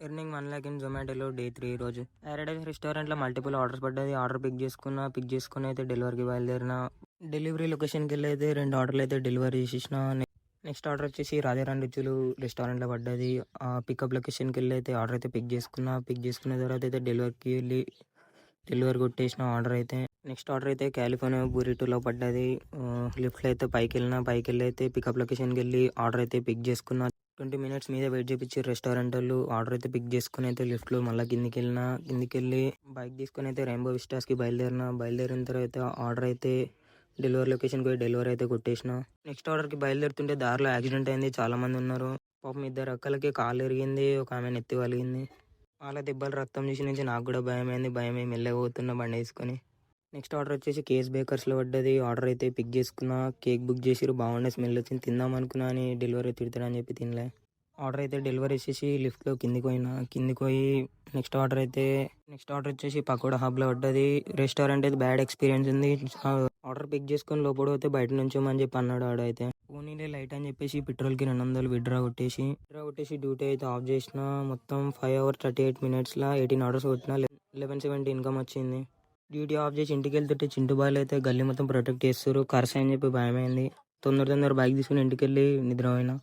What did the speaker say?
Earning 1,00,000 in జొమాటోలో day 3 రోజు. Paradise రెస్టారెంట్‌లో multiple orders పడ్డది. ఆర్డర్ పిక్ చేసుకున్నా. పిక్ చేసుకొని అయితే డెలివరీకి బయలుదేరిన. డెలివరీ లొకేషన్‌కెళ్ళి అయితే 2 ఆర్డర్‌లు అయితే డెలివరీ చేసేసిన. నెక్స్ట్ ఆర్డర్ వచ్చేసి రాజారాణి రుచులు రెస్టారెంట్‌లో పడ్డది. పికప్ లొకేషన్‌కెళ్ళి అయితే ఆర్డర్ అయితే పిక్ చేసుకున్నా. పిక్ చేసుకున్న తర్వాత అయితే డెలివరీ కొట్టేసిన ఆర్డర్ అయితే. నెక్స్ట్ ఆర్డర్ అయితే కాలిఫోర్నియా బురిటోలో పడ్డది. లిఫ్ట్‌లో అయితే పైకెళ్ళి అయితే పికప్ లొకేషన్‌కెళ్ళి ఆర్డర్ అయితే పిక్ చేసుకున్నా. 20 మినిట్స్ మీద వెయిట్ చేపించారు రెస్టారెంట్ వాళ్ళు. ఆర్డర్ అయితే పిక్ చేసుకుని అయితే లిఫ్ట్లో మళ్ళీ కిందికెళ్ళి బైక్ తీసుకొని అయితే రెయిన్బో విస్టాస్కి బయలుదేరిన తర్వాత ఆర్డర్ అయితే డెలివరీ లొకేషన్కి పోయి డెలివరీ అయితే కొట్టేసిన. నెక్స్ట్ ఆర్డర్కి బయలుదేరుతుంటే దారిలో యాక్సిడెంట్ అయింది. చాలా మంది ఉన్నారు. పాపం 2 అక్కలకి కాలు ఇరిగింది. ఒక ఆమె నెత్తి వలిగింది. వాళ్ళ దెబ్బలు రక్తం చూసి నుంచి నాకు కూడా భయమైంది. భయమే మెల్లగా పోతున్న బండి వేసుకొని. నెక్స్ట్ ఆర్డర్ వచ్చేసి కేస్ బేకర్స్లో పడ్డది. ఆర్డర్ అయితే పిక్ చేసుకున్నా. కేక్ బుక్ చేసిరు. బాగుండే స్మెల్ వచ్చింది. తిందాం అనుకున్నా అని డెలివరీ తిడతాడని చెప్పి తినలే. ఆర్డర్ అయితే డెలివరీ చేసేసి లిఫ్ట్లో కిందికి పోయి నెక్స్ట్ ఆర్డర్ వచ్చేసి పకోడా హబ్లో పడ్డది. రెస్టారెంట్ అయితే బ్యాడ్ ఎక్స్పీరియన్స్ ఉంది. ఆర్డర్ పిక్ చేసుకొని లోపల పోతే బయట నుంచోమని చెప్పి అన్నాడు ఆడైతే. పోనీలే లైట్ అని చెప్పేసి పెట్రోల్కి 200 విత్డ్రా కొట్టేసి డ్యూటీ అయితే ఆఫ్ చేసిన. మొత్తం 5 hours 38 minutesలో 18 ఆర్డర్స్ కొట్టిన. 1170 ఇన్కమ్ వచ్చింది. డ్యూటీ ఆఫ్ చేసి ఇంటికి వెళ్తుంటే చింటూ బాయ్లు అయితే గల్లీ మొత్తం ప్రొటెక్ట్ చేస్తారు. కర్స్ అని చెప్పి భయమైంది. తొందర బైక్ తీసుకుని ఇంటికి వెళ్ళి నిద్రపోయినా.